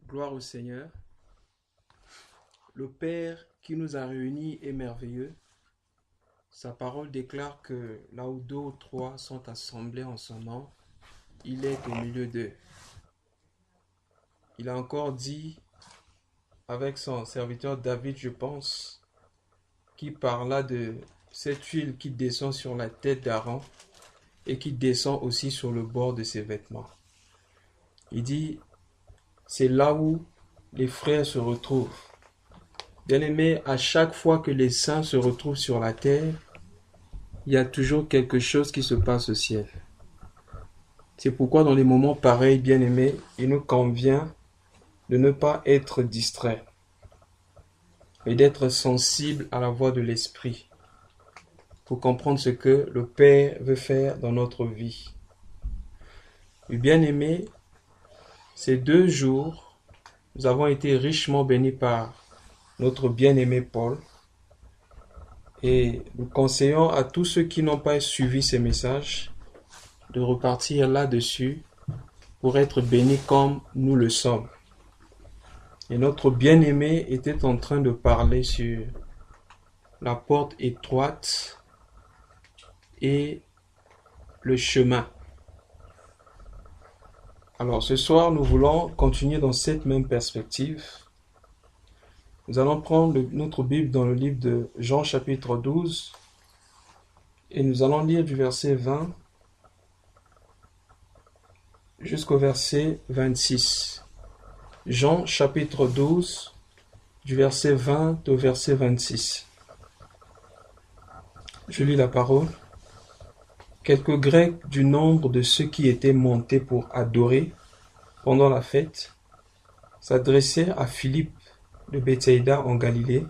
Gloire au Seigneur. Le Père qui nous a réunis est merveilleux. Sa parole déclare que là où deux ou trois sont assemblés en son nom, il est au milieu d'eux. Il a encore dit avec son serviteur David, je pense, qui parla de cette huile qui descend sur la tête d'Aaron et qui descend aussi sur le bord de ses vêtements. Il dit, c'est là où les frères se retrouvent. Bien-aimés, à chaque fois que les saints se retrouvent sur la terre, il y a toujours quelque chose qui se passe au ciel. C'est pourquoi dans les moments pareils, bien-aimés, il nous convient de ne pas être distrait, mais d'être sensible à la voix de l'Esprit pour comprendre ce que le Père veut faire dans notre vie. Et bien-aimés, ces 2 jours, nous avons été richement bénis par notre bien-aimé Paul. Et nous conseillons à tous ceux qui n'ont pas suivi ces messages de repartir là-dessus pour être bénis comme nous le sommes. Et notre bien-aimé était en train de parler sur la porte étroite et le chemin. Alors ce soir, nous voulons continuer dans cette même perspective. Nous allons prendre notre Bible dans le livre de Jean chapitre 12 et nous allons lire du verset 20 jusqu'au verset 26. Jean chapitre 12 du verset 20 au verset 26. Je lis la parole. Quelques Grecs du nombre de ceux qui étaient montés pour adorer pendant la fête s'adressèrent à Philippe de Bétsaïda en Galilée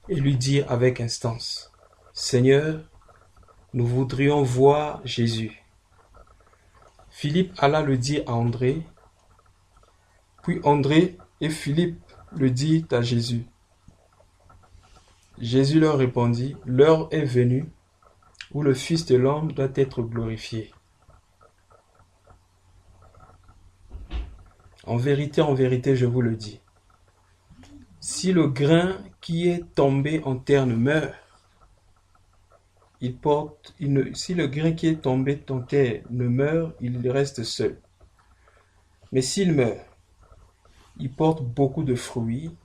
et lui dirent avec instance, « Seigneur, nous voudrions voir Jésus. » Philippe alla le dire à André, puis André et Philippe le dirent à Jésus. Jésus leur répondit, « L'heure est venue où le Fils de l'homme doit être glorifié. En vérité, je vous le dis, si le grain qui est tombé en terre ne meurt, si le grain qui est tombé en terre ne meurt, il reste seul. Mais s'il meurt, il porte beaucoup de fruits.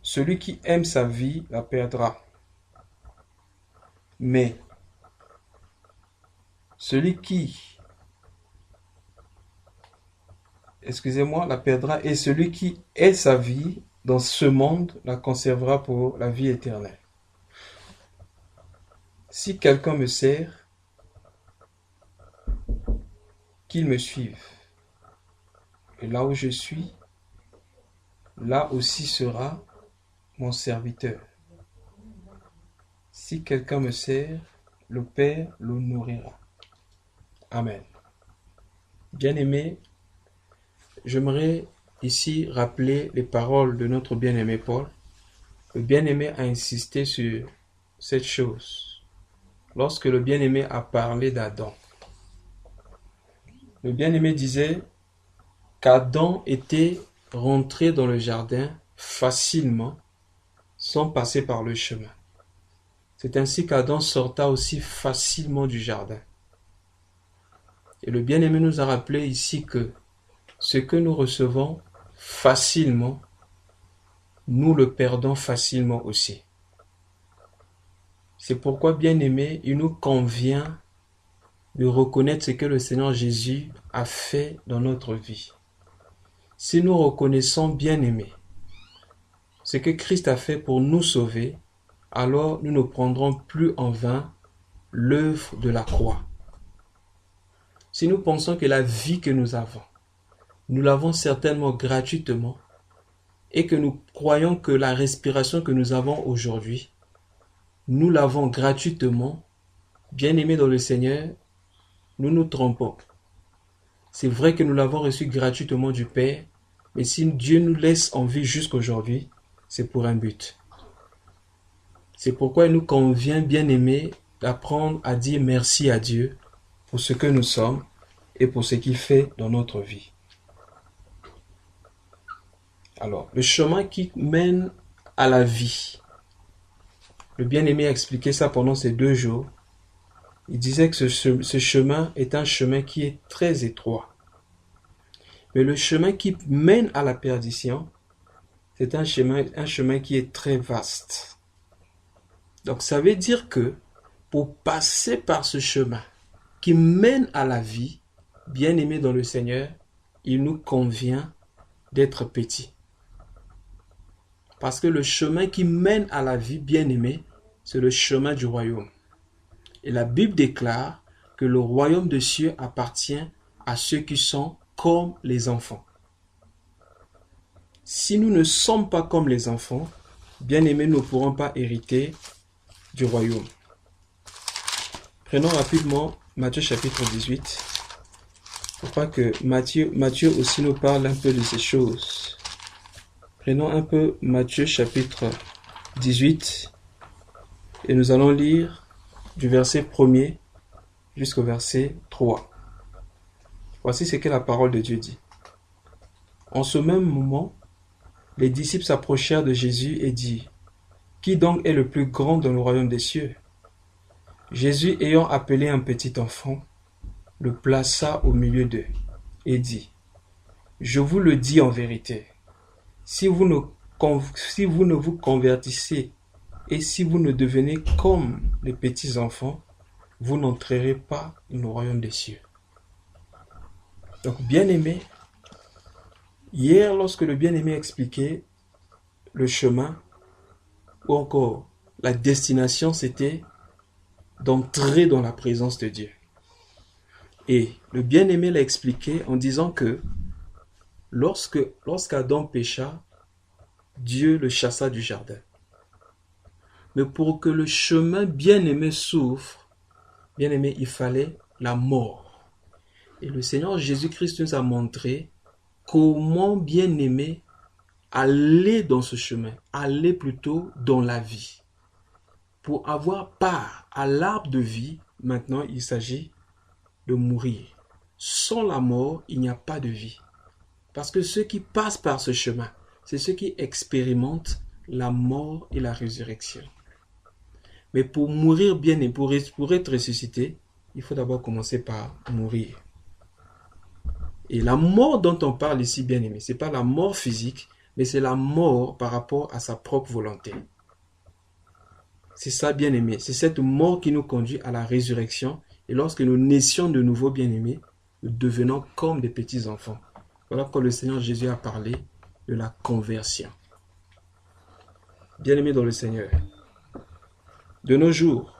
Celui qui aime sa vie la perdra. Mais celui qui, la perdra, et celui qui est sa vie dans ce monde la conservera pour la vie éternelle. Si quelqu'un me sert, qu'il me suive. Et là où je suis, là aussi sera mon serviteur. Si quelqu'un me sert, le Père le nourrira. Amen. Bien-aimés, j'aimerais ici rappeler les paroles de notre bien-aimé Paul. Le bien-aimé a insisté sur cette chose. Lorsque le bien-aimé a parlé d'Adam, le bien-aimé disait qu'Adam était rentré dans le jardin facilement, sans passer par le chemin. C'est ainsi qu'Adam sorta aussi facilement du jardin. Et le bien-aimé nous a rappelé ici que ce que nous recevons facilement, nous le perdons facilement aussi. C'est pourquoi, bien-aimé, il nous convient de reconnaître ce que le Seigneur Jésus a fait dans notre vie. Si nous reconnaissons, bien-aimé, ce que Christ a fait pour nous sauver, alors nous ne prendrons plus en vain l'œuvre de la croix. Si nous pensons que la vie que nous l'avons certainement gratuitement, et que nous croyons que la respiration que nous avons aujourd'hui, nous l'avons gratuitement, bien-aimés dans le Seigneur, nous nous trompons. C'est vrai que nous l'avons reçu gratuitement du Père, mais si Dieu nous laisse en vie jusqu'aujourd'hui, c'est pour un but. C'est pourquoi il nous convient, bien-aimés, d'apprendre à dire merci à Dieu pour ce que nous sommes et pour ce qu'il fait dans notre vie. Alors, le chemin qui mène à la vie. Le bien-aimé a expliqué ça pendant ces 2 jours. Il disait que ce chemin est un chemin qui est très étroit. Mais le chemin qui mène à la perdition, c'est un chemin qui est très vaste. Donc ça veut dire que pour passer par ce chemin qui mène à la vie, bien-aimé dans le Seigneur, il nous convient d'être petit. Parce que le chemin qui mène à la vie, bien-aimé, c'est le chemin du royaume. Et la Bible déclare que le royaume des cieux appartient à ceux qui sont comme les enfants. Si nous ne sommes pas comme les enfants, bien-aimés, nous ne pourrons pas hériter du royaume. Prenons rapidement Matthieu chapitre 18. Je crois que Matthieu aussi nous parle un peu de ces choses. Prenons un peu Matthieu chapitre 18 et nous allons lire du verset 1er jusqu'au verset 3. Voici ce que la parole de Dieu dit. En ce même moment, les disciples s'approchèrent de Jésus et dirent, « Qui donc est le plus grand dans le royaume des cieux ?» Jésus, ayant appelé un petit enfant, le plaça au milieu d'eux et dit, « Je vous le dis en vérité, si vous ne vous convertissez et si vous ne devenez comme les petits enfants, vous n'entrerez pas dans le royaume des cieux. » Donc, bien-aimé, hier, lorsque le bien-aimé expliquait le chemin, ou encore la destination, c'était d'entrer dans la présence de Dieu. Et le bien-aimé l'a expliqué en disant que lorsqu'Adam pécha, Dieu le chassa du jardin. Mais pour que le chemin bien-aimé s'ouvre, bien-aimé, il fallait la mort. Et le Seigneur Jésus-Christ nous a montré comment, bien-aimé, aller dans ce chemin, aller plutôt dans la vie. Pour avoir part à l'arbre de vie, maintenant il s'agit de mourir. Sans la mort, il n'y a pas de vie. Parce que ceux qui passent par ce chemin, c'est ceux qui expérimentent la mort et la résurrection. Mais pour mourir bien et pour être ressuscité, il faut d'abord commencer par mourir. Et la mort dont on parle ici, bien aimé, ce n'est pas la mort physique, mais c'est la mort par rapport à sa propre volonté. C'est ça, bien aimé. C'est cette mort qui nous conduit à la résurrection. Et lorsque nous naissions de nouveau, bien aimés, nous devenons comme des petits enfants. Voilà pourquoi le Seigneur Jésus a parlé de la conversion. Bien aimé dans le Seigneur, de nos jours,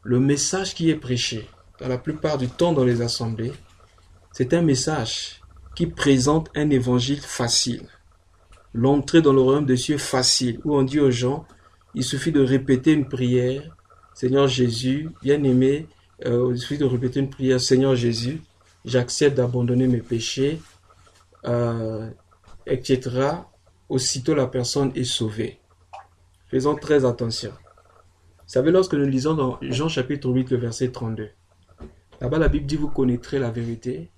le message qui est prêché, dans la plupart du temps dans les assemblées, c'est un message qui présente un évangile facile. L'entrée dans le royaume des cieux facile, où on dit aux gens, il suffit de répéter une prière, Seigneur Jésus, bien-aimé, il suffit de répéter une prière, Seigneur Jésus, j'accepte d'abandonner mes péchés, etc. Aussitôt la personne est sauvée. Faisons très attention. Vous savez, lorsque nous lisons dans Jean chapitre 8, le verset 32, là-bas la Bible dit, vous connaîtrez la vérité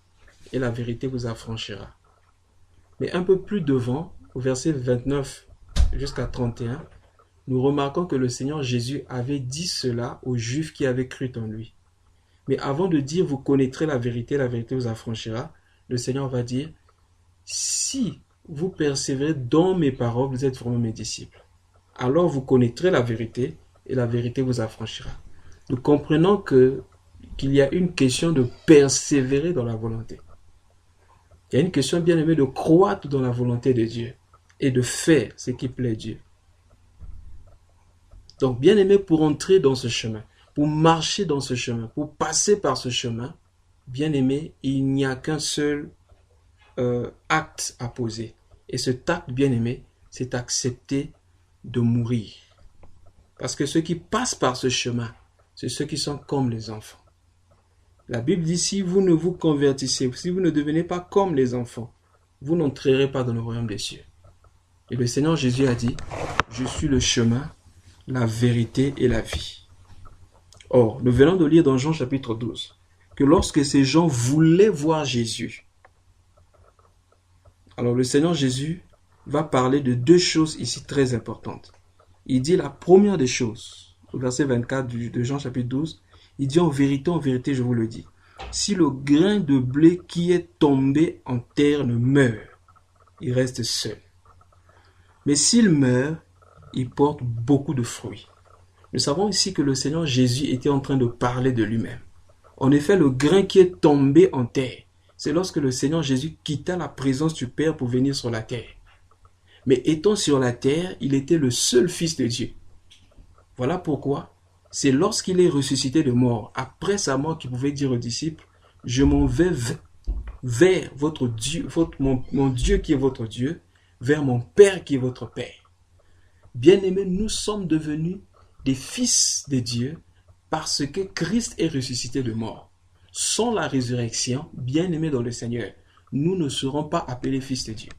et la vérité vous affranchira. Mais un peu plus devant, au verset 29 jusqu'à 31, nous remarquons que le Seigneur Jésus avait dit cela aux Juifs qui avaient cru en lui. Mais avant de dire, vous connaîtrez la vérité vous affranchira, le Seigneur va dire, si vous persévérez dans mes paroles, vous êtes vraiment mes disciples. Alors vous connaîtrez la vérité et la vérité vous affranchira. Nous comprenons qu'il y a une question de persévérer dans la volonté. Il y a une question, bien aimée, de croître dans la volonté de Dieu et de faire ce qui plaît Dieu. Donc, bien aimé, pour entrer dans ce chemin, pour marcher dans ce chemin, pour passer par ce chemin, bien aimé, il n'y a qu'un seul acte à poser. Et cet acte, bien aimé, c'est accepter de mourir. Parce que ceux qui passent par ce chemin, c'est ceux qui sont comme les enfants. La Bible dit, si vous ne vous convertissez, si vous ne devenez pas comme les enfants, vous n'entrerez pas dans le royaume des cieux. Et le Seigneur Jésus a dit, je suis le chemin, la vérité et la vie. Or, nous venons de lire dans Jean chapitre 12, que lorsque ces gens voulaient voir Jésus, alors le Seigneur Jésus va parler de deux choses ici très importantes. Il dit la première des choses, au verset 24 de Jean chapitre 12, il dit en vérité, je vous le dis, si le grain de blé qui est tombé en terre ne meurt, il reste seul. Mais s'il meurt, il porte beaucoup de fruits. Nous savons ici que le Seigneur Jésus était en train de parler de lui-même. En effet, le grain qui est tombé en terre, c'est lorsque le Seigneur Jésus quitta la présence du Père pour venir sur la terre. Mais étant sur la terre, il était le seul Fils de Dieu. Voilà pourquoi c'est lorsqu'il est ressuscité de mort, après sa mort, qu'il pouvait dire aux disciples, je m'en vais vers votre Dieu, mon Dieu qui est votre Dieu, vers mon Père qui est votre Père. Bien-aimés, nous sommes devenus des fils de Dieu parce que Christ est ressuscité de mort. Sans la résurrection, bien-aimés dans le Seigneur, nous ne serons pas appelés fils de Dieu.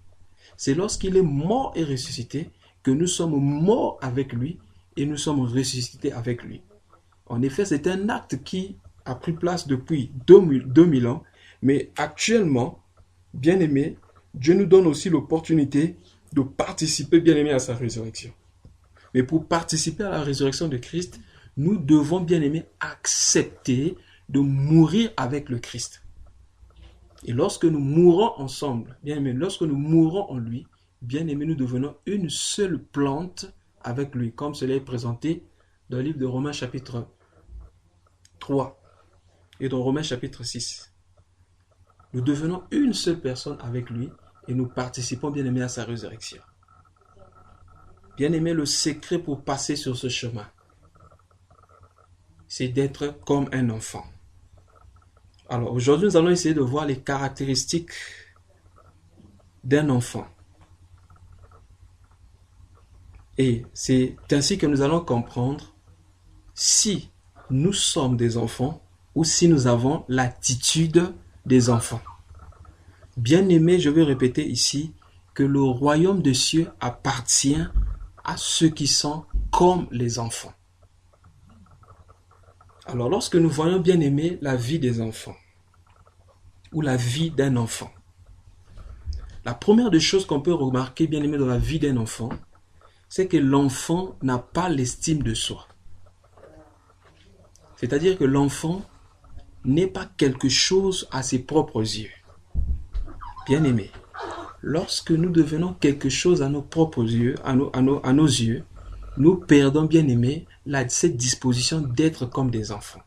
C'est lorsqu'il est mort et ressuscité que nous sommes morts avec lui et nous sommes ressuscités avec lui. En effet, c'est un acte qui a pris place depuis 2000 ans, mais actuellement, bien-aimés, Dieu nous donne aussi l'opportunité de participer, bien-aimés, à sa résurrection. Mais pour participer à la résurrection de Christ, nous devons, bien-aimés, accepter de mourir avec le Christ. Et lorsque nous mourons ensemble, bien-aimés, lorsque nous mourons en lui, bien-aimés, nous devenons une seule plante avec lui, comme cela est présenté dans le livre de Romains chapitre 3 et dans Romains chapitre 6. Nous devenons une seule personne avec lui et nous participons, bien-aimés, à sa résurrection. Bien-aimés, le secret pour passer sur ce chemin, c'est d'être comme un enfant. Alors aujourd'hui, nous allons essayer de voir les caractéristiques d'un enfant. Et c'est ainsi que nous allons comprendre si nous sommes des enfants ou si nous avons l'attitude des enfants. Bien-aimés, je vais répéter ici que le royaume des cieux appartient à ceux qui sont comme les enfants. Alors, lorsque nous voyons, bien aimé, la vie des enfants, ou la vie d'un enfant, la première des choses qu'on peut remarquer, bien aimé, dans la vie d'un enfant, c'est que l'enfant n'a pas l'estime de soi. C'est-à-dire que l'enfant n'est pas quelque chose à ses propres yeux. Bien aimé, lorsque nous devenons quelque chose à nos propres yeux, à nos yeux, nous perdons, bien aimé, cette disposition d'être comme des enfants.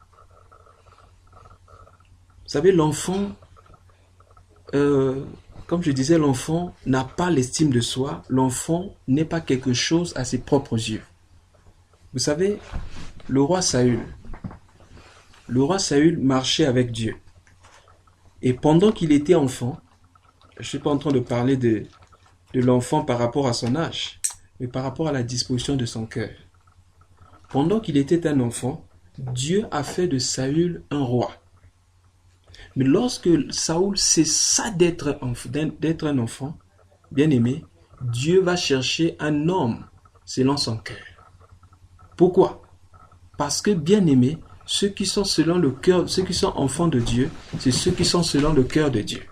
Vous savez, l'enfant, comme je disais, l'enfant n'a pas l'estime de soi. L'enfant n'est pas quelque chose à ses propres yeux. Vous savez, le roi Saül marchait avec Dieu. Et pendant qu'il était enfant, je ne suis pas en train de parler de l'enfant par rapport à son âge, mais par rapport à la disposition de son cœur. Pendant qu'il était un enfant, Dieu a fait de Saül un roi. Mais lorsque Saül cessa d'être un enfant, bien aimé, Dieu va chercher un homme selon son cœur. Pourquoi? Parce que, bien aimé, ceux qui sont selon le cœur, ceux qui sont enfants de Dieu, c'est ceux qui sont selon le cœur de Dieu.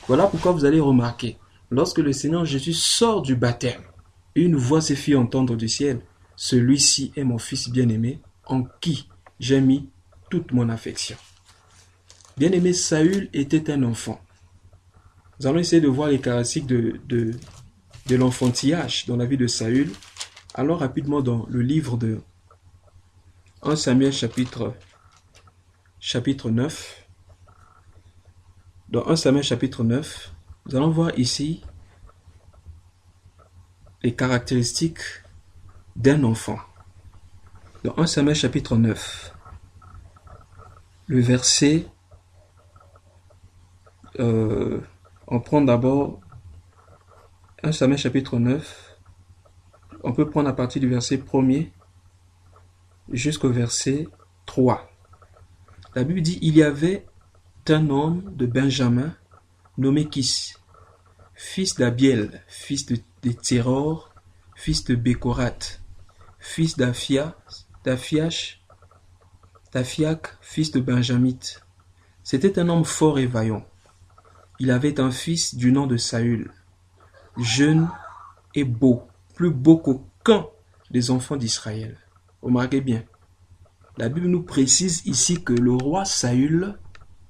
Voilà pourquoi vous allez remarquer, lorsque le Seigneur Jésus sort du baptême, une voix se fit entendre du ciel. Celui-ci est mon fils bien-aimé, en qui j'ai mis toute mon affection. Bien-aimé, Saül était un enfant. Nous allons essayer de voir les caractéristiques de l'enfantillage dans la vie de Saül. Allons rapidement dans le livre de 1 Samuel chapitre 9. Dans 1 Samuel chapitre 9, nous allons voir ici les caractéristiques d'un enfant. Dans 1 Samuel chapitre 9, le verset, on prend d'abord 1 Samuel chapitre 9, on peut prendre à partir du verset 1er jusqu'au verset 3. La Bible dit, il y avait un homme de Benjamin nommé Kis, fils d'Abiel, fils de Tseror, fils de Bécorat, fils d'Aphiac, fils de Benjamite. C'était un homme fort et vaillant. Il avait un fils du nom de Saül, jeune est beau, plus beau qu'aucun des enfants d'Israël. Remarquez bien, la Bible nous précise ici que le roi Saül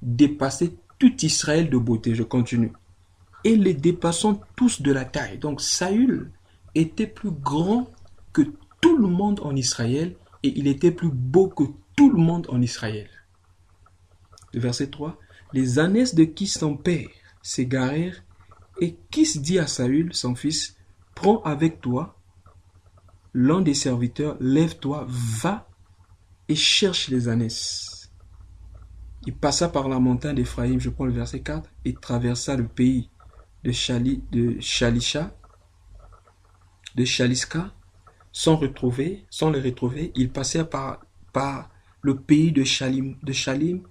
dépassait tout Israël de beauté. Je continue. Et les dépassant tous de la taille. Donc Saül était plus grand que tout le monde en Israël et il était plus beau que tout le monde en Israël. Le verset 3. Les ânesses de Kis son père s'égarèrent et Kis dit à Saül, son fils, prends avec toi l'un des serviteurs, lève-toi, va et cherche les ânesses. Il passa par la montagne d'Éphraïm, je prends le verset 4, et traversa le pays de Shalisha, de Shaliska, sans les retrouver, ils passèrent par le pays de Shalim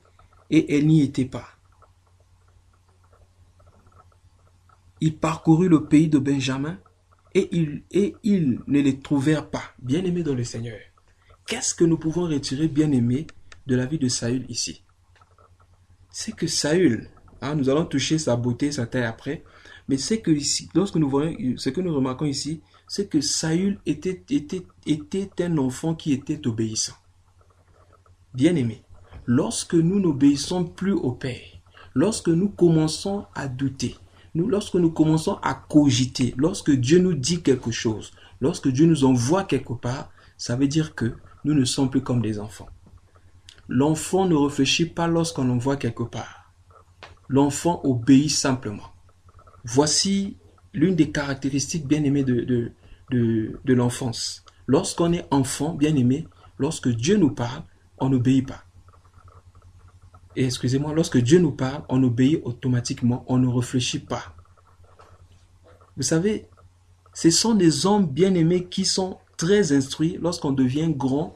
et elle n'y était pas. Ils parcoururent le pays de Benjamin et ils ne les trouvèrent pas. Bien-aimés dans le Seigneur, qu'est-ce que nous pouvons retirer, bien-aimés, de la vie de Saül ici? C'est que Saül, nous allons toucher sa beauté, sa taille après, mais c'est que ici, lorsque nous voyons, ce que nous remarquons ici, c'est que Saül était un enfant qui était obéissant. Bien-aimé, lorsque nous n'obéissons plus au Père, lorsque nous commençons à douter, lorsque nous commençons à cogiter, lorsque Dieu nous dit quelque chose, lorsque Dieu nous envoie quelque part, ça veut dire que nous ne sommes plus comme des enfants. L'enfant ne réfléchit pas lorsqu'on l'envoie quelque part. L'enfant obéit simplement. Voici l'une des caractéristiques bien-aimées de l'enfance. Lorsqu'on est enfant, bien-aimé, lorsque Dieu nous parle, on n'obéit pas. Et excusez-moi, lorsque Dieu nous parle, on obéit automatiquement, on ne réfléchit pas. Vous savez, ce sont des hommes bien-aimés qui sont très instruits. Lorsqu'on devient grand,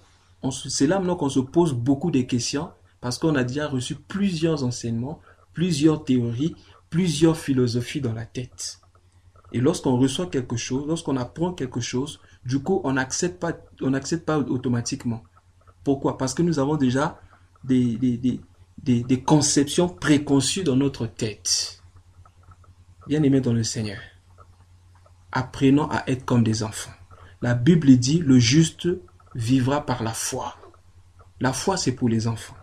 c'est là maintenant qu'on se pose beaucoup de questions parce qu'on a déjà reçu plusieurs enseignements, plusieurs théories, plusieurs philosophies dans la tête. Et lorsqu'on reçoit quelque chose, lorsqu'on apprend quelque chose, du coup, on n'accepte pas automatiquement. Pourquoi? Parce que nous avons déjà des conceptions préconçues dans notre tête. Bien-aimés dans le Seigneur, apprenons à être comme des enfants. La Bible dit, le juste vivra par la foi. La foi, c'est pour les enfants.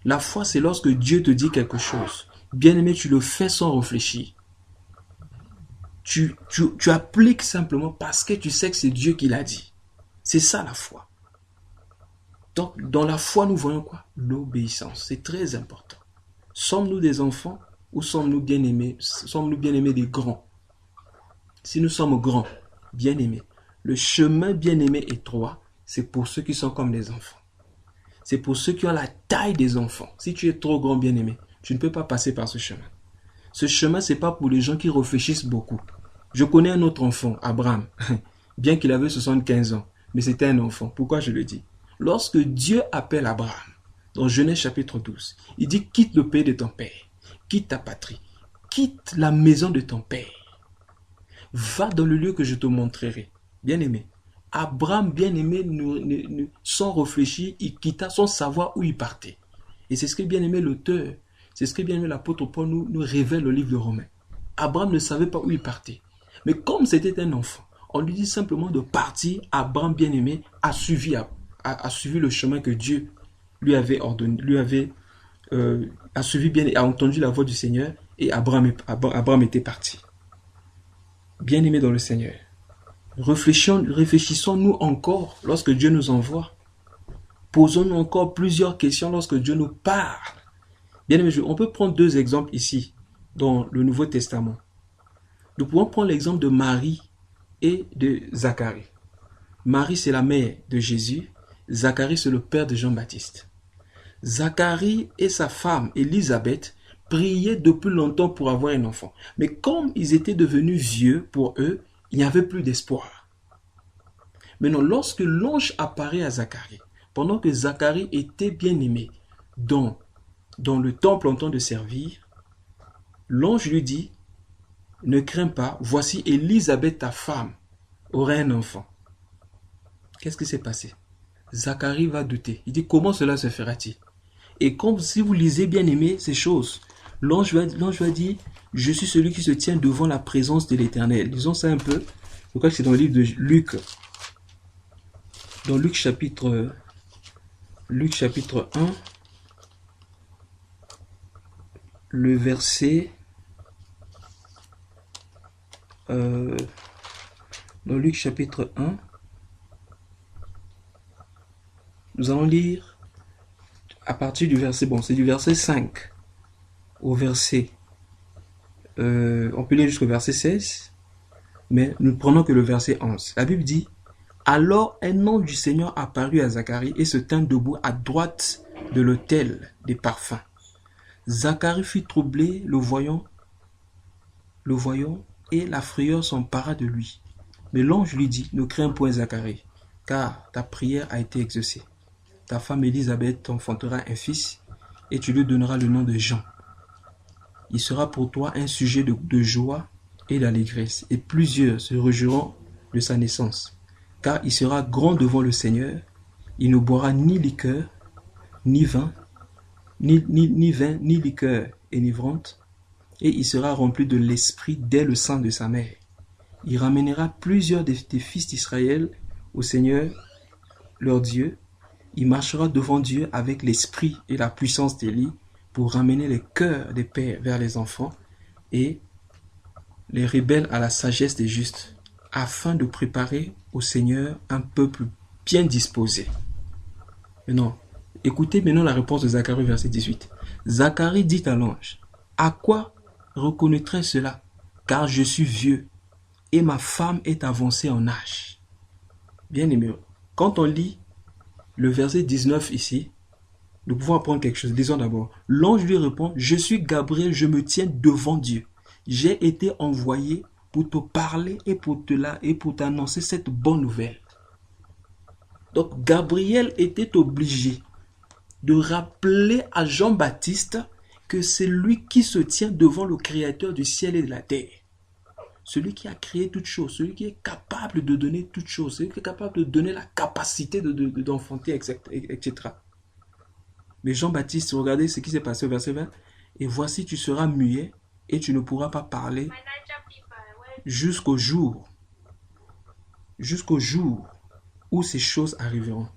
La foi, c'est lorsque Dieu te dit quelque chose. Bien-aimé, tu le fais sans réfléchir. Tu appliques simplement parce que tu sais que c'est Dieu qui l'a dit. C'est ça la foi. Donc, dans la foi, nous voyons quoi? L'obéissance. C'est très important. Sommes-nous des enfants ou sommes-nous bien-aimés? Sommes-nous bien-aimés des grands? Si nous sommes grands, bien-aimés, le chemin bien-aimé étroit, c'est pour ceux qui sont comme des enfants. C'est pour ceux qui ont la taille des enfants. Si tu es trop grand, bien-aimé, tu ne peux pas passer par ce chemin. Ce chemin, ce n'est pas pour les gens qui réfléchissent beaucoup. Je connais un autre enfant, Abraham, bien qu'il avait 75 ans, mais c'était un enfant. Pourquoi je le dis? Lorsque Dieu appelle Abraham, dans Genèse chapitre 12, il dit, quitte le pays de ton père, quitte ta patrie, quitte la maison de ton père, va dans le lieu que je te montrerai. Bien-aimé, Abraham, bien-aimé, sans réfléchir, il quitta sans savoir où il partait. Et c'est ce que bien-aimé l'auteur, c'est ce que bien-aimé l'apôtre Paul nous révèle au livre de Romains. Abraham ne savait pas où il partait. Mais comme c'était un enfant, on lui dit simplement de partir. Abraham, bien-aimé, a suivi le chemin que Dieu lui avait ordonné, a entendu la voix du Seigneur et Abraham était parti. Bien-aimé dans le Seigneur, réfléchissons-nous encore lorsque Dieu nous envoie. Posons-nous encore plusieurs questions lorsque Dieu nous parle. Bien-aimé, on peut prendre deux exemples ici, dans le Nouveau Testament. Nous pouvons prendre l'exemple de Marie et de Zacharie. Marie, c'est la mère de Jésus. Zacharie, c'est le père de Jean-Baptiste. Zacharie et sa femme, Élisabeth, priaient depuis longtemps pour avoir un enfant. Mais comme ils étaient devenus vieux pour eux, il n'y avait plus d'espoir. Maintenant, lorsque l'ange apparaît à Zacharie, pendant que Zacharie était bien-aimé dans le temple en train de servir, l'ange lui dit, ne crains pas, voici Élisabeth, ta femme, aura un enfant. Qu'est-ce qui s'est passé? Zacharie va douter. Il dit, comment cela se fera-t-il? Et comme si vous lisez bien aimé ces choses, l'ange va dire, je suis celui qui se tient devant la présence de l'Éternel. Lisons ça un peu. Je crois que c'est dans le livre de Luc. Dans Luc chapitre 1, le verset... dans Luc chapitre 1, nous allons lire à partir du verset... Bon, c'est du verset 5 au verset... on peut lire jusqu'au verset 16, mais nous prenons que le verset 11. La Bible dit: alors un ange du Seigneur apparut à Zacharie et se tint debout à droite de l'autel des parfums. Zacharie fut troublé, le voyant, et la frayeur s'empara de lui. Mais l'ange lui dit: ne crains point, Zacharie, car ta prière a été exaucée. Ta femme Élisabeth t'enfantera un fils, et tu lui donneras le nom de Jean. Il sera pour toi un sujet de joie et d'allégresse, et plusieurs se réjouiront de sa naissance. Car il sera grand devant le Seigneur, il ne boira ni liqueur, ni vin, ni liqueur enivrante, et il sera rempli de l'Esprit dès le sein de sa mère. Il ramènera plusieurs des fils d'Israël au Seigneur, leur Dieu. Il marchera devant Dieu avec l'esprit et la puissance d'Élie pour ramener les cœurs des pères vers les enfants et les rebelles à la sagesse des justes, afin de préparer au Seigneur un peuple bien disposé. Maintenant, écoutez maintenant la réponse de Zacharie, verset 18. Zacharie dit à l'ange: à quoi reconnaîtrai cela, car je suis vieux et ma femme est avancée en âge. Bien aimé, quand on lit le verset 19 ici, nous pouvons apprendre quelque chose. Disons d'abord, l'ange lui répond: je suis Gabriel, je me tiens devant Dieu. J'ai été envoyé pour te parler et pour t'annoncer cette bonne nouvelle. Donc Gabriel était obligé de rappeler à Jean-Baptiste que c'est lui qui se tient devant le Créateur du ciel et de la terre. Celui qui a créé toutes choses, celui qui est capable de donner toutes choses, celui qui est capable de donner la capacité d'enfanter, etc. Mais Jean-Baptiste, regardez ce qui s'est passé au verset 20. Et voici, tu seras muet et tu ne pourras pas parler jusqu'au jour où ces choses arriveront.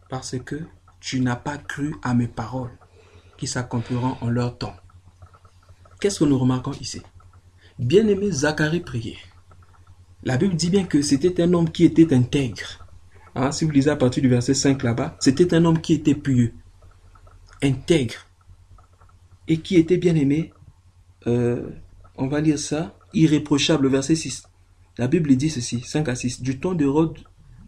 Parce que tu n'as pas cru à mes paroles qui s'accompliront en leur temps. Qu'est-ce que nous remarquons ici? Bien-aimé, Zacharie priait. La Bible dit bien que c'était un homme qui était intègre. Si vous lisez à partir du verset 5 là-bas, c'était un homme qui était pieux, intègre, et qui était bien-aimé, on va lire ça, irréprochable, verset 6. La Bible dit ceci, 5 à 6. Du temps d'Hérode,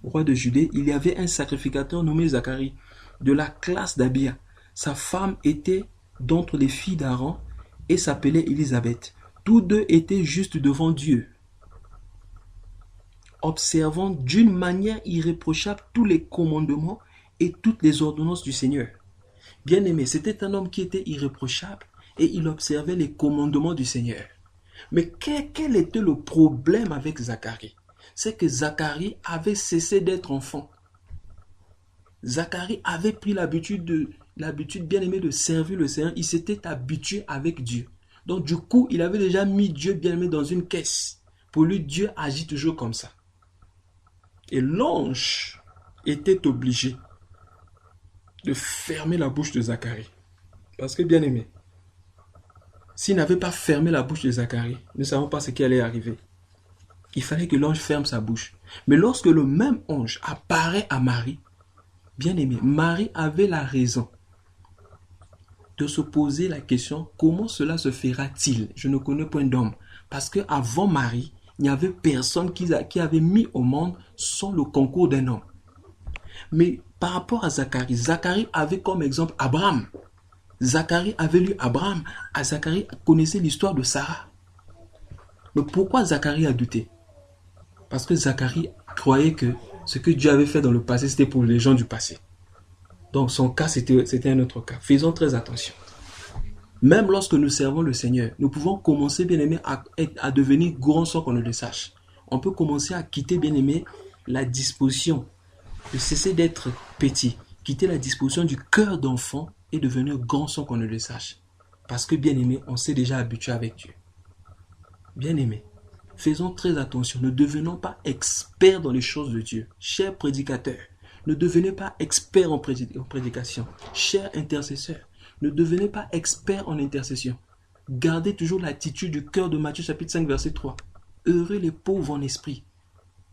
roi de Judée, il y avait un sacrificateur nommé Zacharie, de la classe d'Abia. Sa femme était d'entre les filles d'Aaron et s'appelait Élisabeth. Tous deux étaient justes devant Dieu, observant d'une manière irréprochable tous les commandements et toutes les ordonnances du Seigneur. Bien-aimé, c'était un homme qui était irréprochable et il observait les commandements du Seigneur. Mais quel était le problème avec Zacharie? C'est que Zacharie avait cessé d'être enfant. Zacharie avait pris l'habitude bien-aimé de servir le Seigneur. Il s'était habitué avec Dieu. Donc du coup, il avait déjà mis Dieu bien-aimé dans une caisse. Pour lui, Dieu agit toujours comme ça. Et l'ange était obligé de fermer la bouche de Zacharie. Parce que bien-aimé, s'il n'avait pas fermé la bouche de Zacharie, nous ne savons pas ce qui allait arriver. Il fallait que l'ange ferme sa bouche. Mais lorsque le même ange apparaît à Marie, bien-aimé, Marie avait la raison de se poser la question: comment cela se fera-t-il? Je ne connais point d'homme. Parce qu'avant Marie, il n'y avait personne qui avait mis au monde sans le concours d'un homme. Mais par rapport à Zacharie, Zacharie avait comme exemple Abraham. Zacharie avait lu Abraham. Zacharie connaissait l'histoire de Sarah. Mais pourquoi Zacharie a douté? Parce que Zacharie croyait que ce que Dieu avait fait dans le passé, c'était pour les gens du passé. Donc son cas, c'était un autre cas. Faisons très attention. Même lorsque nous servons le Seigneur, nous pouvons commencer, bien-aimé, à devenir grands sans qu'on ne le sache. On peut commencer à quitter, bien-aimé, la disposition de cesser d'être petit, quitter la disposition du cœur d'enfant et devenir grand sans qu'on ne le sache. Parce que, bien-aimé, on s'est déjà habitué avec Dieu. Bien-aimé, Faisons très attention. Ne devenons pas experts dans les choses de Dieu. Chers prédicateurs, ne devenez pas experts en prédication. Chers intercesseurs, ne devenez pas experts en intercession. Gardez toujours l'attitude du cœur de Matthieu chapitre 5 verset 3. Heureux les pauvres en esprit.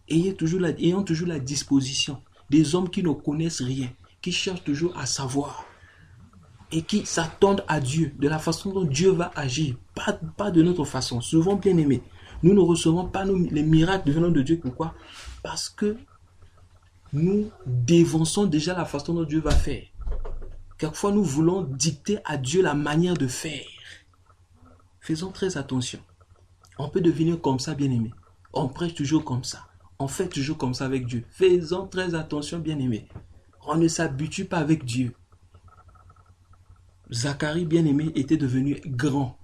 Ayant toujours la disposition des hommes qui ne connaissent rien, qui cherchent toujours à savoir et qui s'attendent à Dieu, de la façon dont Dieu va agir, pas de notre façon. Souvent, bien aimés, nous ne recevons pas les miracles venant de Dieu. Pourquoi? Parce que nous dévançons déjà la façon dont Dieu va faire. Quelquefois, nous voulons dicter à Dieu la manière de faire. Faisons très attention. On peut devenir comme ça, bien aimé. On prêche toujours comme ça. On fait toujours comme ça avec Dieu. Faisons très attention, bien aimé. On ne s'habitue pas avec Dieu. Zacharie, bien aimé, était devenu grand.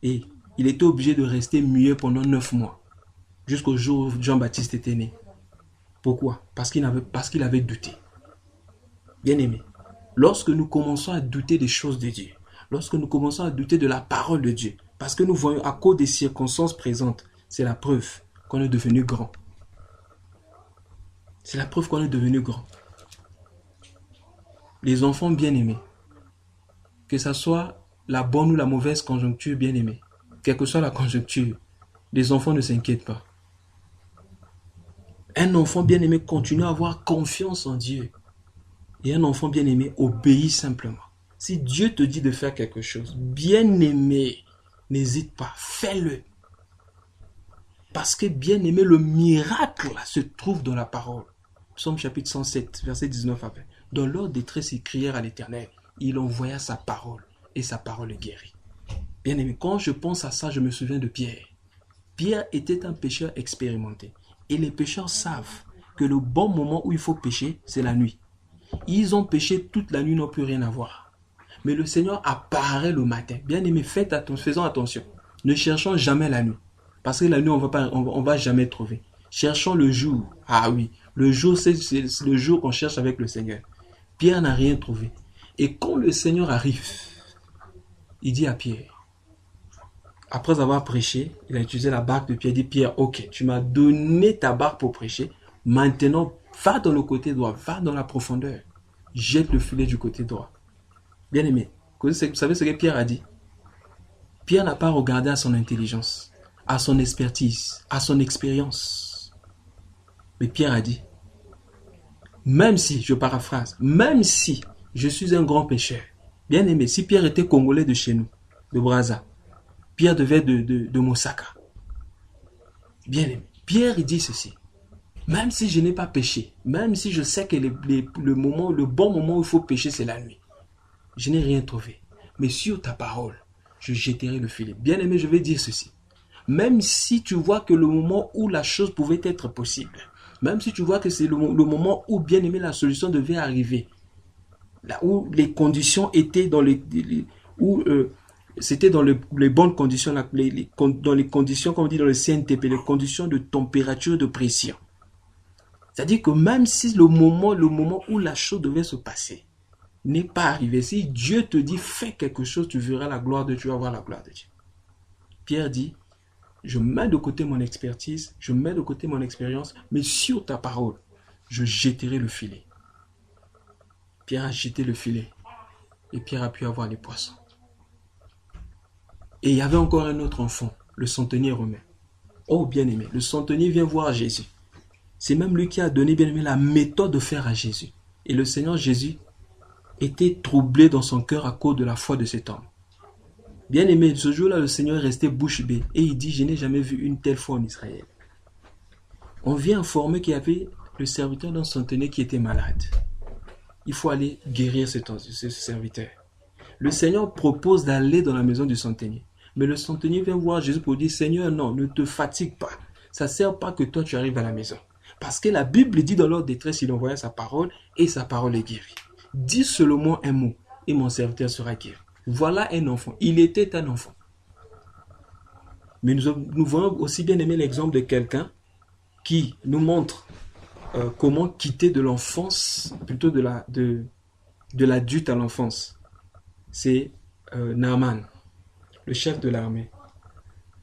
Et il était obligé de rester muet pendant 9 mois. Jusqu'au jour où Jean-Baptiste était né. Pourquoi? Parce qu'il avait douté. Bien aimé, lorsque nous commençons à douter des choses de Dieu, lorsque nous commençons à douter de la parole de Dieu, parce que nous voyons à cause des circonstances présentes, c'est la preuve qu'on est devenu grand. C'est la preuve qu'on est devenu grand. Les enfants bien-aimés, que ce soit la bonne ou la mauvaise conjoncture bien-aimée, quelle que soit la conjoncture, les enfants ne s'inquiètent pas. Un enfant bien-aimé continue à avoir confiance en Dieu. Et un enfant bien-aimé obéit simplement. Si Dieu te dit de faire quelque chose, bien-aimé, n'hésite pas, fais-le. Parce que bien-aimé, le miracle se trouve dans la parole. Psaume chapitre 107, verset 19 à 20. Dans leur détresse, ils crièrent à l'Éternel. Il envoya sa parole et sa parole guérit. Bien-aimé, quand je pense à ça, je me souviens de Pierre. Pierre était un pécheur expérimenté. Et les pécheurs savent que le bon moment où il faut pécher, c'est la nuit. Ils ont péché toute la nuit, n'ont plus rien à voir. Mais le Seigneur apparaît le matin. Bien-aimé, faisons attention. Ne cherchons jamais la nuit. Parce que la nuit, on va jamais trouver. Cherchons le jour. Ah oui, le jour, c'est le jour qu'on cherche avec le Seigneur. Pierre n'a rien trouvé. Et quand le Seigneur arrive, il dit à Pierre, après avoir prêché, il a utilisé la barque de Pierre, il dit Pierre, ok, tu m'as donné ta barque pour prêcher, maintenant va dans le côté droit, va dans la profondeur, jette le filet du côté droit. Bien aimé, vous savez ce que Pierre a dit? Pierre n'a pas regardé à son intelligence, à son expertise, à son expérience. Mais Pierre a dit, même si, je paraphrase, même si je suis un grand pécheur, bien aimé, si Pierre était congolais de chez nous, de Brazza, Pierre devait de Mosaka. Bien aimé, Pierre il dit ceci, même si je n'ai pas péché, même si je sais que le bon moment où il faut pécher c'est la nuit, je n'ai rien trouvé, mais sur ta parole, je jetterai le filet. Bien aimé, je vais dire ceci, même si tu vois que le moment où la chose pouvait être possible, même si tu vois que c'est le moment où, bien aimé, la solution devait arriver, là où les conditions étaient dans c'était dans les bonnes conditions, dans les conditions, comme on dit dans le CNTP, les conditions de température, de pression. C'est-à-dire que même si le moment où la chose devait se passer n'est pas arrivé, si Dieu te dit fais quelque chose, tu verras la gloire de Dieu, tu vas voir la gloire de Dieu. Pierre dit, je mets de côté mon expertise, je mets de côté mon expérience, mais sur ta parole, je jetterai le filet. Pierre a jeté le filet et Pierre a pu avoir les poissons. Et il y avait encore un autre enfant, le centenier romain. Oh bien-aimé, le centenier vient voir Jésus. C'est même lui qui a donné, bien-aimé, la méthode de faire à Jésus. Et le Seigneur Jésus était troublé dans son cœur à cause de la foi de cet homme. Bien-aimé, ce jour-là, le Seigneur est resté bouche bée. Et il dit, je n'ai jamais vu une telle foi en Israël. On vient informer qu'il y avait le serviteur d'un centenier qui était malade. Il faut aller guérir ce serviteur. Le Seigneur propose d'aller dans la maison du centenier. Mais le centenier vient voir Jésus pour dire, Seigneur, non, ne te fatigue pas. Ça ne sert pas que toi tu arrives à la maison. Parce que la Bible dit dans leur détresse, il envoya sa parole et sa parole est guérie. Dis seulement un mot et mon serviteur sera guéri. Voilà un enfant. Il était un enfant. Mais nous voyons aussi bien aimer l'exemple de quelqu'un qui nous montre comment quitter de l'enfance, plutôt de l'adulte à l'enfance. C'est Naaman, le chef de l'armée.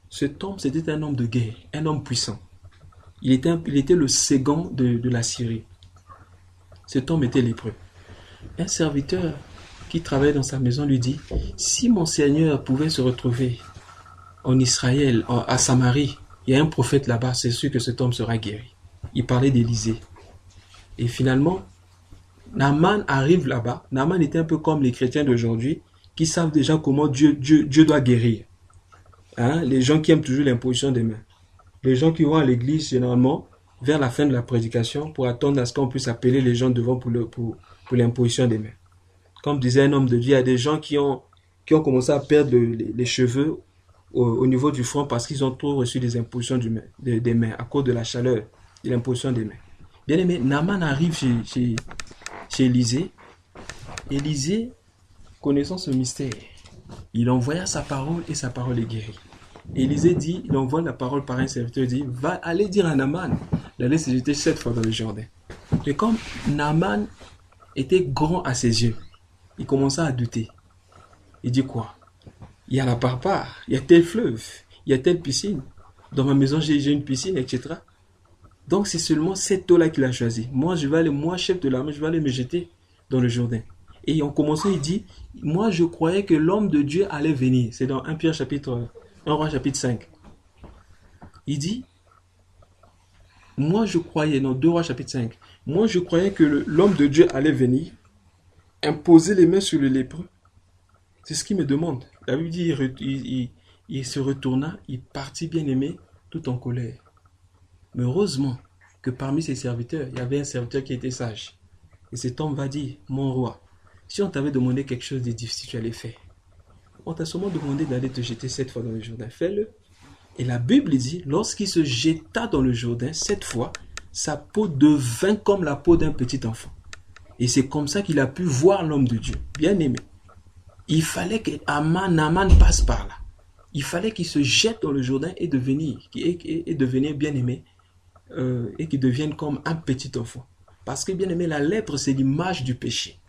Cet homme, c'était un homme de guerre, un homme puissant. Il était le second de la Syrie. Cet homme était lépreux. Un serviteur qui travaillait dans sa maison lui dit, si mon Seigneur pouvait se retrouver en Israël, à Samarie, il y a un prophète là-bas, c'est sûr que cet homme sera guéri. Il parlait d'Élisée. Et finalement, Naaman arrive là-bas. Naaman était un peu comme les chrétiens d'aujourd'hui, qui savent déjà comment Dieu doit guérir. Hein? Les gens qui aiment toujours l'imposition des mains. Les gens qui vont à l'église, généralement, vers la fin de la prédication, pour attendre à ce qu'on puisse appeler les gens devant pour l'imposition des mains. Comme disait un homme de Dieu, il y a des gens qui ont commencé à perdre les cheveux au niveau du front parce qu'ils ont trop reçu des impositions des mains à cause de la chaleur de l'imposition des mains. Bien aimé, Naaman arrive chez Élisée. Élisée, connaissant ce mystère, il envoya sa parole et sa parole est guérie. Élisée dit, il envoie la parole par un serviteur, il dit, va aller dire à Naaman d'aller se jeter 7 fois dans le Jourdain. Et comme Naaman était grand à ses yeux, il commença à douter. Il dit quoi? Il y a la Pharpar, il y a tel fleuve, il y a telle piscine. Dans ma maison, j'ai une piscine, etc. Donc c'est seulement cette eau-là qu'il a choisi. Moi, chef de l'armée, je vais aller me jeter dans le Jourdain. Et en commençant, il dit, moi je croyais que l'homme de Dieu allait venir. C'est dans 1 Roi chapitre 5. Il dit, moi je croyais, dans 2 Rois chapitre 5, moi je croyais que l'homme de Dieu allait venir, imposer les mains sur le lépreux. C'est ce qu'il me demande. La Bible dit, il se retourna, il partit bien aimé, tout en colère. Mais heureusement que parmi ses serviteurs, il y avait un serviteur qui était sage. Et cet homme va dire, mon roi, si on t'avait demandé quelque chose de difficile, tu allais faire. On t'a seulement demandé d'aller te jeter 7 fois dans le Jourdain. Fais-le. Et la Bible dit, lorsqu'il se jeta dans le Jourdain 7 fois, sa peau devint comme la peau d'un petit enfant. Et c'est comme ça qu'il a pu voir l'homme de Dieu. Bien aimé. Il fallait que Naaman passe par là. Il fallait qu'il se jette dans le Jourdain et devenir bien aimé. Et qu'il devienne comme un petit enfant. Parce que bien aimé, la lèpre, c'est l'image du péché.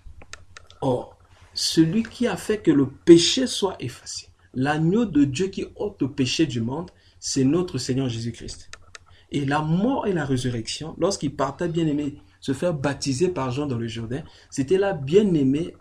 Or, celui qui a fait que le péché soit effacé, l'agneau de Dieu qui ôte le péché du monde, c'est notre Seigneur Jésus-Christ. Et la mort et la résurrection, lorsqu'il partait bien aimé se faire baptiser par Jean dans le Jourdain, c'était là bien aimé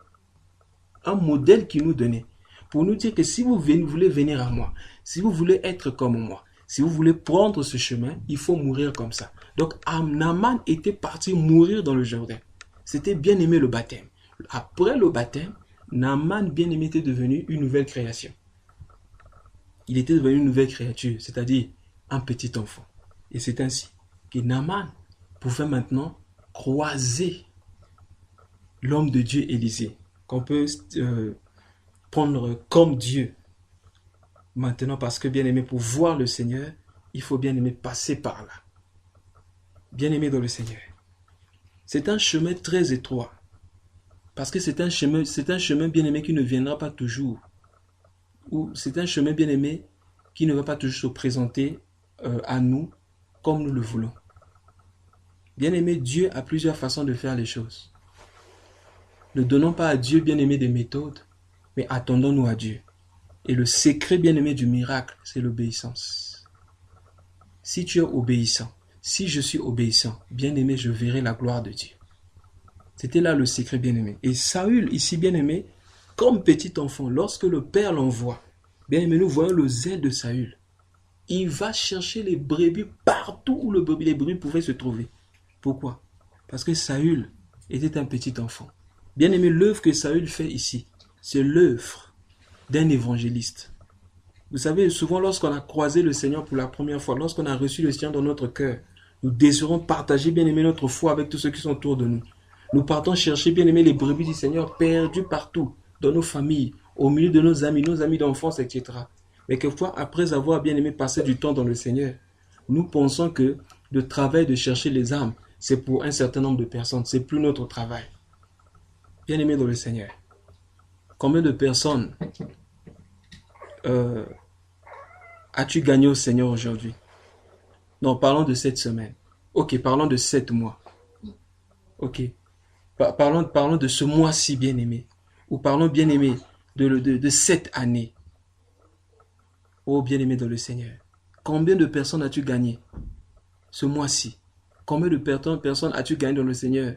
un modèle qu'il nous donnait. Pour nous dire que si vous voulez venir à moi, si vous voulez être comme moi, si vous voulez prendre ce chemin, il faut mourir comme ça. Donc Naaman était parti mourir dans le Jourdain. C'était bien aimé le baptême. Après le baptême, Naaman bien aimé était devenu une nouvelle création. Il était devenu une nouvelle créature, c'est-à-dire un petit enfant. Et c'est ainsi que Naaman pouvait maintenant croiser l'homme de Dieu Élisée, qu'on peut prendre comme Dieu. Maintenant, parce que bien aimé, pour voir le Seigneur, il faut bien aimé passer par là. Bien aimé dans le Seigneur. C'est un chemin très étroit. Parce que c'est un chemin bien aimé qui ne viendra pas toujours. Ou c'est un chemin bien aimé qui ne va pas toujours se présenter à nous comme nous le voulons. Bien aimé, Dieu a plusieurs façons de faire les choses. Ne donnons pas à Dieu bien aimé des méthodes, mais attendons-nous à Dieu. Et le secret bien aimé du miracle, c'est l'obéissance. Si tu es obéissant, si je suis obéissant, bien aimé, je verrai la gloire de Dieu. C'était là le secret bien aimé. Et Saül, ici bien aimé, comme petit enfant, lorsque le Père l'envoie, bien aimé, nous voyons le zèle de Saül. Il va chercher les brebis partout où les brebis pouvaient se trouver. Pourquoi? Parce que Saül était un petit enfant. Bien aimé, l'œuvre que Saül fait ici, c'est l'œuvre d'un évangéliste. Vous savez, souvent lorsqu'on a croisé le Seigneur pour la première fois, lorsqu'on a reçu le Seigneur dans notre cœur, nous désirons partager bien aimé notre foi avec tous ceux qui sont autour de nous. Nous partons chercher bien aimé les brebis du Seigneur perdus partout, dans nos familles, au milieu de nos amis d'enfance, etc. Mais quelquefois, après avoir bien aimé passer du temps dans le Seigneur, nous pensons que le travail de chercher les âmes, c'est pour un certain nombre de personnes, c'est plus notre travail. Bien aimé dans le Seigneur, combien de personnes as-tu gagné au Seigneur aujourd'hui? Non, parlons de cette semaine. Ok, parlons de 7 mois. Ok. Parlons de ce mois-ci, bien-aimé. Ou parlons, bien-aimé, de 7 années. Oh bien-aimé dans le Seigneur, combien de personnes as-tu gagné ce mois-ci? Combien de personnes as-tu gagné dans le Seigneur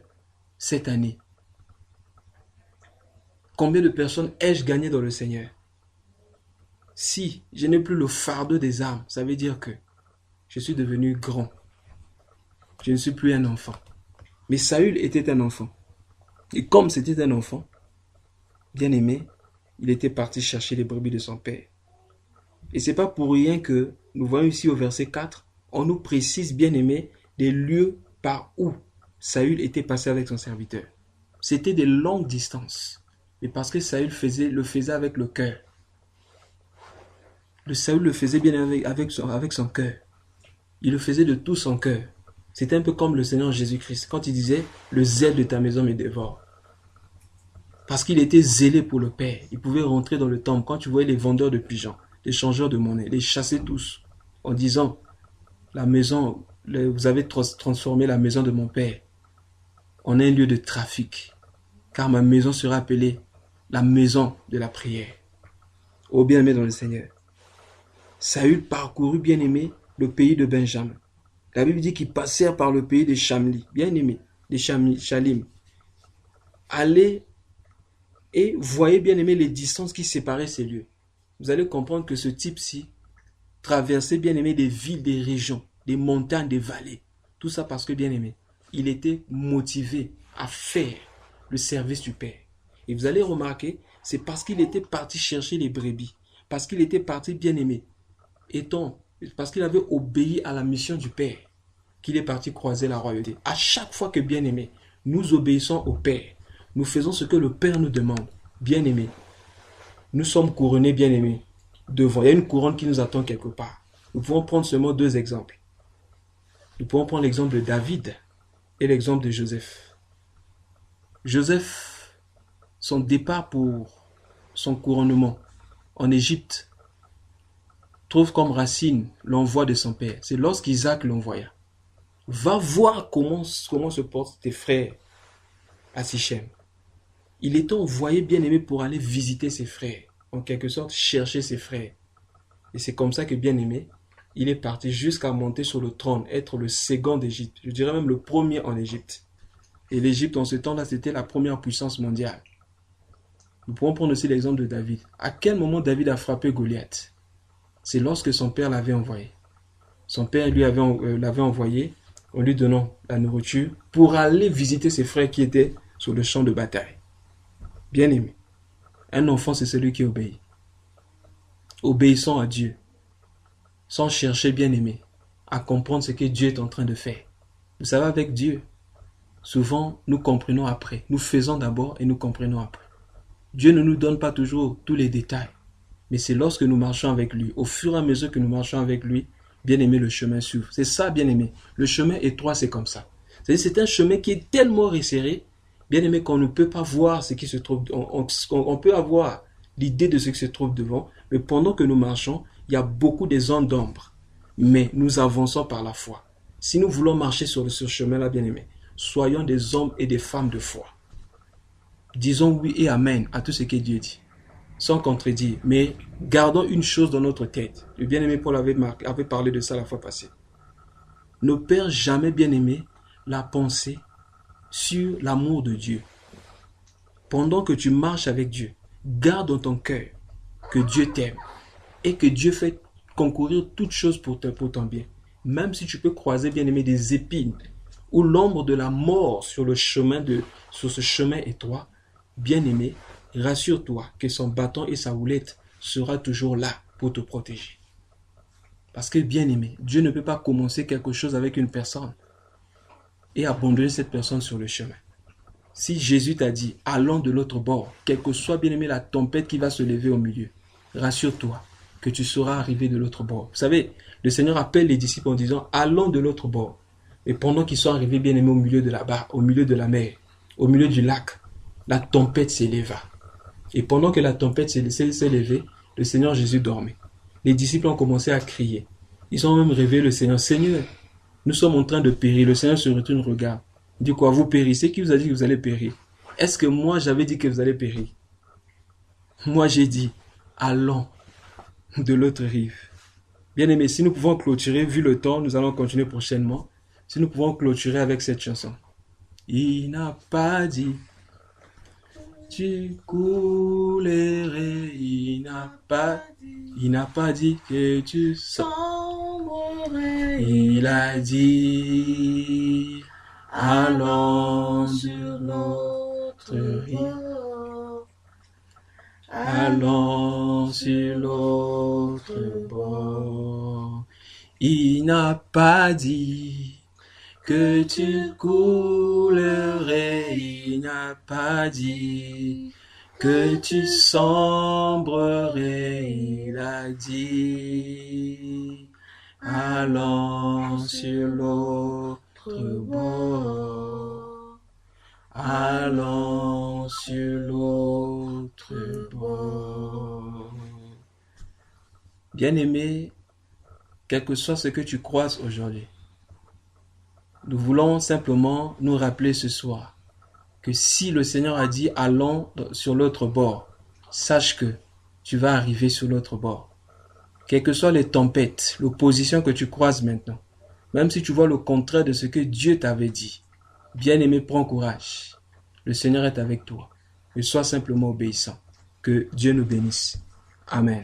cette année? Combien de personnes ai-je gagné dans le Seigneur? Si je n'ai plus le fardeau des armes, ça veut dire que je suis devenu grand. Je ne suis plus un enfant. Mais Saül était un enfant. Et comme c'était un enfant, bien aimé, il était parti chercher les brebis de son père. Et ce n'est pas pour rien que nous voyons ici au verset 4, on nous précise, bien aimé, des lieux par où Saül était passé avec son serviteur. C'était des longues distances. Mais parce que Saül le faisait avec le cœur. Saül le faisait bien avec son cœur. Il le faisait de tout son cœur. C'était un peu comme le Seigneur Jésus-Christ, quand il disait « Le zèle de ta maison me dévore ». Parce qu'il était zélé pour le Père. Il pouvait rentrer dans le temple. Quand tu voyais les vendeurs de pigeons, les changeurs de monnaie, les chasser tous, en disant « La maison, vous avez transformé la maison de mon Père en un lieu de trafic, car ma maison sera appelée la maison de la prière. » Ô bien-aimé dans le Seigneur. Saül parcourut, bien-aimé, le pays de Benjamin. La Bible dit qu'ils passèrent par le pays des Chamli, bien-aimé, des Chalim. Allez et voyez, bien-aimé, les distances qui séparaient ces lieux. Vous allez comprendre que ce type-ci traversait, bien-aimé, des villes, des régions, des montagnes, des vallées. Tout ça parce que, bien-aimé, il était motivé à faire le service du Père. Et vous allez remarquer, c'est parce qu'il était parti chercher les brebis, parce qu'il était parti, bien-aimé, parce qu'il avait obéi à la mission du Père, qu'il est parti croiser la royauté. À chaque fois que, bien-aimé, nous obéissons au Père, nous faisons ce que le Père nous demande, bien-aimé, nous sommes couronnés, bien-aimés, devant. Il y a une couronne qui nous attend quelque part. Nous pouvons prendre seulement deux exemples. Nous pouvons prendre l'exemple de David et l'exemple de Joseph. Joseph, son départ pour son couronnement en Égypte trouve comme racine l'envoi de son père. C'est lorsqu'Isaac l'envoya. Va voir comment se portent tes frères à Sichem. Il était envoyé, bien-aimé, pour aller visiter ses frères, en quelque sorte chercher ses frères. Et c'est comme ça que, bien-aimé, il est parti jusqu'à monter sur le trône, être le second d'Égypte. Je dirais même le premier en Égypte. Et l'Égypte, en ce temps-là, c'était la première puissance mondiale. Nous pouvons prendre aussi l'exemple de David. À quel moment David a frappé Goliath? C'est lorsque son père l'avait envoyé. Son père l'avait envoyé en lui donnant la nourriture pour aller visiter ses frères qui étaient sur le champ de bataille. Bien-aimé, un enfant, c'est celui qui obéit. Obéissant à Dieu, sans chercher, bien-aimé, à comprendre ce que Dieu est en train de faire. Vous savez, avec Dieu, souvent, nous comprenons après. Nous faisons d'abord et nous comprenons après. Dieu ne nous donne pas toujours tous les détails, mais c'est lorsque nous marchons avec lui, au fur et à mesure que nous marchons avec lui, bien-aimé, le chemin s'ouvre. C'est ça, bien-aimé. Le chemin étroit, c'est comme ça. C'est un chemin qui est tellement resserré, bien-aimé, qu'on ne peut pas voir ce qui se trouve. On peut avoir l'idée de ce qui se trouve devant, mais pendant que nous marchons, il y a beaucoup de zones d'ombre. Mais nous avançons par la foi. Si nous voulons marcher sur ce chemin-là, bien-aimé, soyons des hommes et des femmes de foi. Disons oui et amen à tout ce que Dieu dit, sans contredire, mais gardons une chose dans notre tête. Le bien-aimé Paul avait parlé de ça la fois passée. Ne perds jamais, bien-aimé, la pensée sur l'amour de Dieu. Pendant que tu marches avec Dieu, garde dans ton cœur que Dieu t'aime et que Dieu fait concourir toutes choses pour ton bien. Même si tu peux croiser, bien-aimé, des épines ou l'ombre de la mort sur ce chemin étroit, bien-aimé, rassure-toi que son bâton et sa houlette sera toujours là pour te protéger. Parce que, bien-aimé, Dieu ne peut pas commencer quelque chose avec une personne et abandonner cette personne sur le chemin. Si Jésus t'a dit, allons de l'autre bord, quelle que soit, bien-aimé, la tempête qui va se lever au milieu, rassure-toi que tu seras arrivé de l'autre bord. Vous savez, le Seigneur appelle les disciples en disant, allons de l'autre bord. Et pendant qu'ils sont arrivés, bien-aimés, au milieu de la mer, au milieu du lac, la tempête s'éleva. Et pendant que la tempête s'est levée, le Seigneur Jésus dormait. Les disciples ont commencé à crier. Ils ont même réveillé le Seigneur. Seigneur, nous sommes en train de périr. Le Seigneur se retourne, regarde. Il dit quoi? Vous périssez? Qui vous a dit que vous allez périr? Est-ce que moi j'avais dit que vous allez périr? Moi j'ai dit, allons de l'autre rive. Bien-aimés, si nous pouvons clôturer, vu le temps, nous allons continuer prochainement. Si nous pouvons clôturer avec cette chanson. Il n'a pas dit, tu coulerais, il n'a pas dit que tu sombrerais. Il a dit, allons sur l'autre rive. Allons sur l'autre bord. Il n'a pas dit que tu coulerais. Il n'a pas dit que tu sombrerais. Il a dit, allons sur l'autre bord. Allons sur l'autre bord. Bien-aimé, quel que soit ce que tu croises aujourd'hui, nous voulons simplement nous rappeler ce soir que si le Seigneur a dit allons sur l'autre bord, sache que tu vas arriver sur l'autre bord. Quelles que soient les tempêtes, l'opposition que tu croises maintenant, même si tu vois le contraire de ce que Dieu t'avait dit, bien-aimé, prends courage. Le Seigneur est avec toi. Et sois simplement obéissant. Que Dieu nous bénisse. Amen.